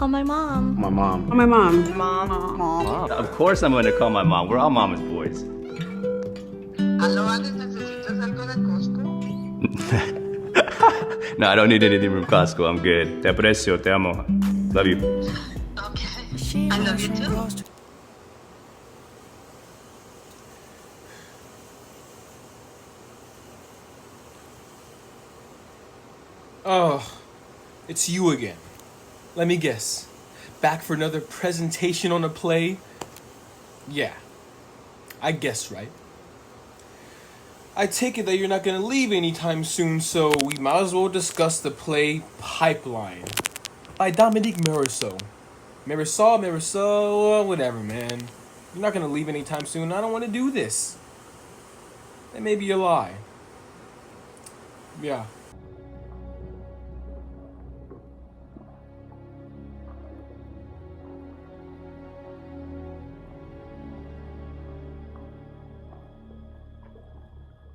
call my mom. My mom. Oh, my mom. Mom. Of course I'm going to call my mom. We're all mama's boys. Aló, Alex, ¿necesitas algo de Costco? No, I don't need anything from Costco. I'm good. Te aprecio. Te amo. Love you. Okay. I love you too. Oh, it's you again. Let me guess. Back for another presentation on a play? Yeah, I guessed right. I take it that you're not gonna leave anytime soon, so we might as well discuss the play Pipeline by Dominique Morisseau. Morisseau, whatever, man. You're not gonna leave anytime soon. I don't want to do this. That may be a lie. Yeah.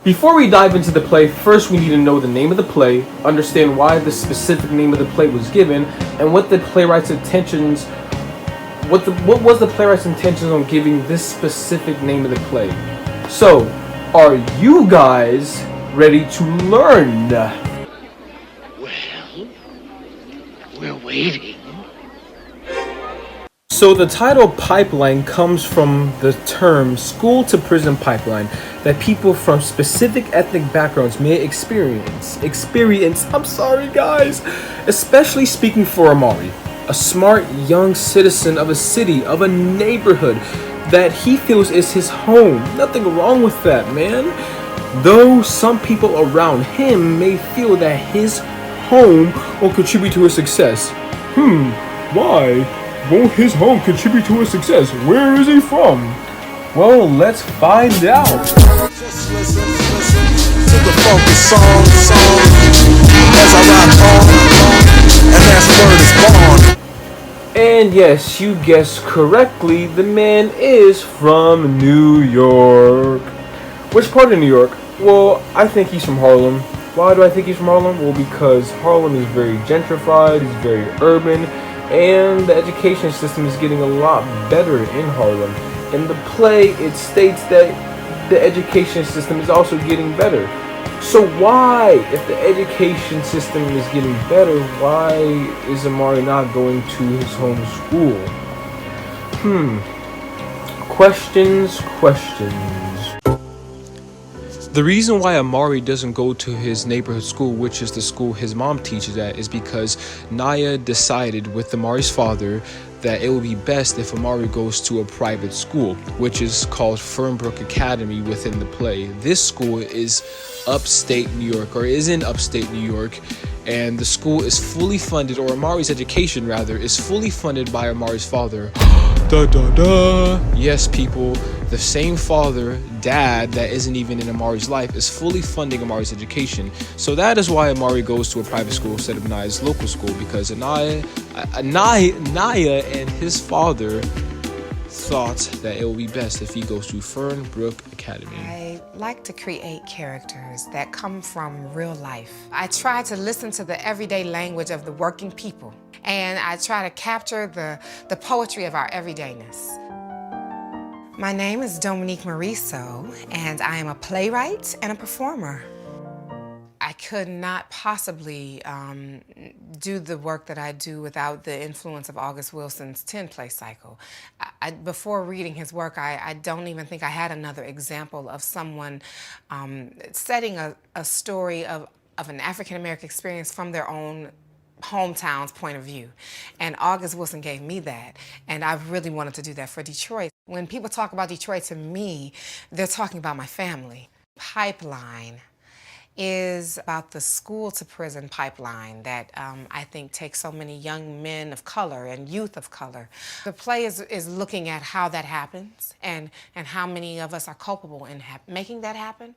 Before we dive into the play, first we need to know the name of the play, understand why the specific name of the play was given, and what the playwright's intentions. What was the playwright's intentions on giving this specific name of the play? So, are you guys ready to learn? Well, we're waiting. So the title Pipeline comes from the term school to prison pipeline that people from specific ethnic backgrounds may experience, I'm sorry guys, especially speaking for Amari, a smart young citizen of a city, of a neighborhood that he feels is his home. Nothing wrong with that, man. Though some people around him may feel that his home will contribute to his success. Why? Won't his home contribute to his success? Where is he from? Well, let's find out. Just listen to the funky song as I rock on, and that's word is born. And yes, you guessed correctly, the man is from New York. Which part of New York? Well, I think he's from Harlem. Why do I think he's from Harlem? Well, because Harlem is very gentrified, it's very urban, and the education system is getting a lot better in Harlem. In the play, it states that the education system is also getting better. So why, if the education system is getting better, why is Amari not going to his home school? Questions. The reason why Amari doesn't go to his neighborhood school, which is the school his mom teaches at, is because Naya decided with Amari's father that it would be best if Amari goes to a private school, which is called Fernbrook Academy within the play. This school is upstate New York, or is in upstate New York, and the school is fully funded, or Amari's education rather, is fully funded by Amari's father. Yes, people, the same father, dad, that isn't even in Amari's life is fully funding Amari's education. So that is why Amari goes to a private school instead of Naya's local school, because Naya and his father thought that it would be best if he goes to Fernbrook Academy. I like to create characters that come from real life. I try to listen to the everyday language of the working people, and I try to capture the poetry of our everydayness. My name is Dominique Morisseau, and I am a playwright and a performer. I could not possibly do the work that I do without the influence of August Wilson's 10-play cycle. Before reading his work, I don't even think I had another example of someone setting a story of an African-American experience from their own hometown's point of view. And August Wilson gave me that, and I really wanted to do that for Detroit. When people talk about Detroit to me, they're talking about my family. Pipeline is about the school to prison pipeline that I think takes so many young men of color and youth of color. The play is looking at how that happens and how many of us are culpable in making that happen.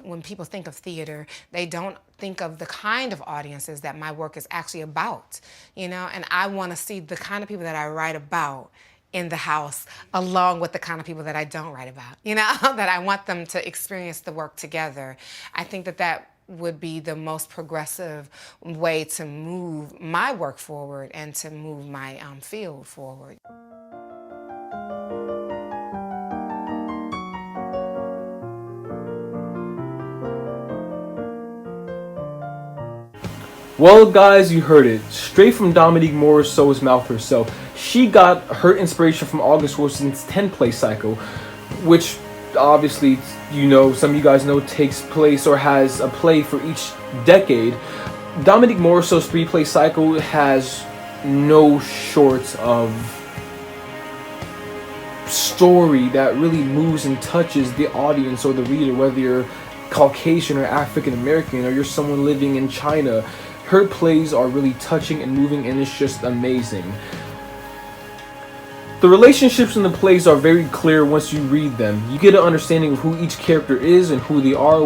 When people think of theater, they don't think of the kind of audiences that my work is actually about, you know? And I want to see the kind of people that I write about in the house, along with the kind of people that I don't write about, you know, that I want them to experience the work together. I think that would be the most progressive way to move my work forward and to move my field forward. Well, guys, you heard it straight from Dominique Morisseau's mouth herself. She got her inspiration from August Wilson's 10-play cycle, which obviously, you know, some of you guys know takes place or has a play for each decade. Dominique Morisseau's 3-play cycle has no shorts of story that really moves and touches the audience or the reader, whether you're Caucasian or African American or you're someone living in China. Her plays are really touching and moving, and it's just amazing. The relationships in the plays are very clear once you read them. You get an understanding of who each character is and who they are,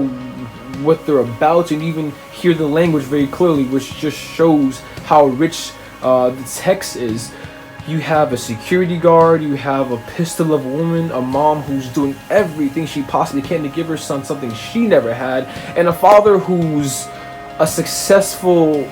what they're about, and even hear the language very clearly, which just shows how rich the text is. You have a security guard, you have a pistol of a woman, a mom who's doing everything she possibly can to give her son something she never had, and a father who's a successful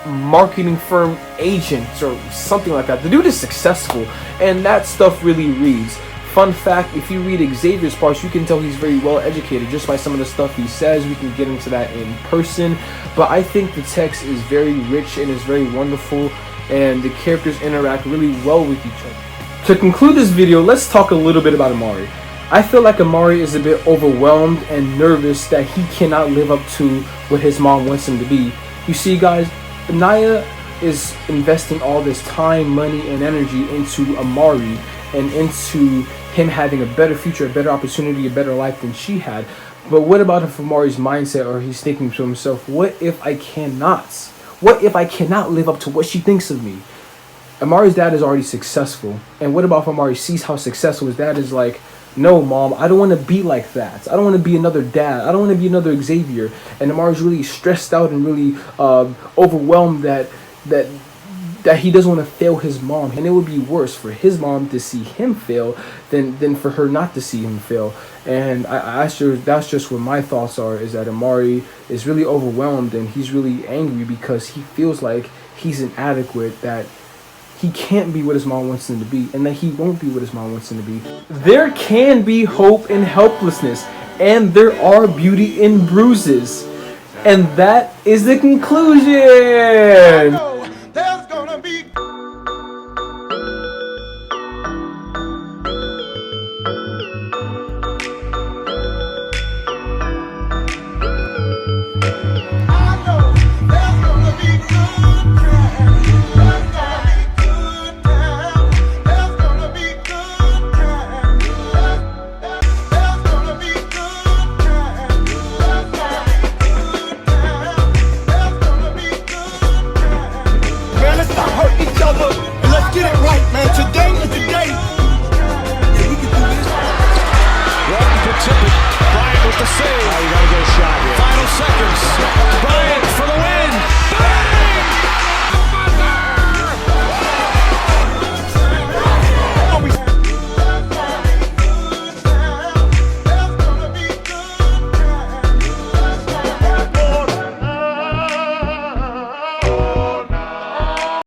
marketing firm agent or something like that. The dude is successful, and that stuff really reads. Fun fact, if you read Xavier's parts, you can tell he's very well educated just by some of the stuff he says. We can get into that in person, but I think the text is very rich and is very wonderful, and the characters interact really well with each other. To conclude this video, let's talk a little bit about Amari. I feel like Amari is a bit overwhelmed and nervous that he cannot live up to what his mom wants him to be. You see, guys, Naya is investing all this time, money, and energy into Amari and into him having a better future, a better opportunity, a better life than she had. But what about if Amari's mindset, or he's thinking to himself, what if I cannot? What if I cannot live up to what she thinks of me? Amari's dad is already successful. And what about if Amari sees how successful his dad is? Like, no, Mom, I don't want to be like that. I don't want to be another dad. I don't want to be another Xavier. And Amari's really stressed out and really overwhelmed that he doesn't want to fail his mom. And it would be worse for his mom to see him fail than for her not to see him fail. And that's just what my thoughts are, is that Amari is really overwhelmed and he's really angry because he feels like he's inadequate, that he can't be what his mom wants him to be, and that he won't be what his mom wants him to be. There can be hope in helplessness, and there are beauty in bruises. And that is the conclusion. There's gonna be I know there's gonna be good.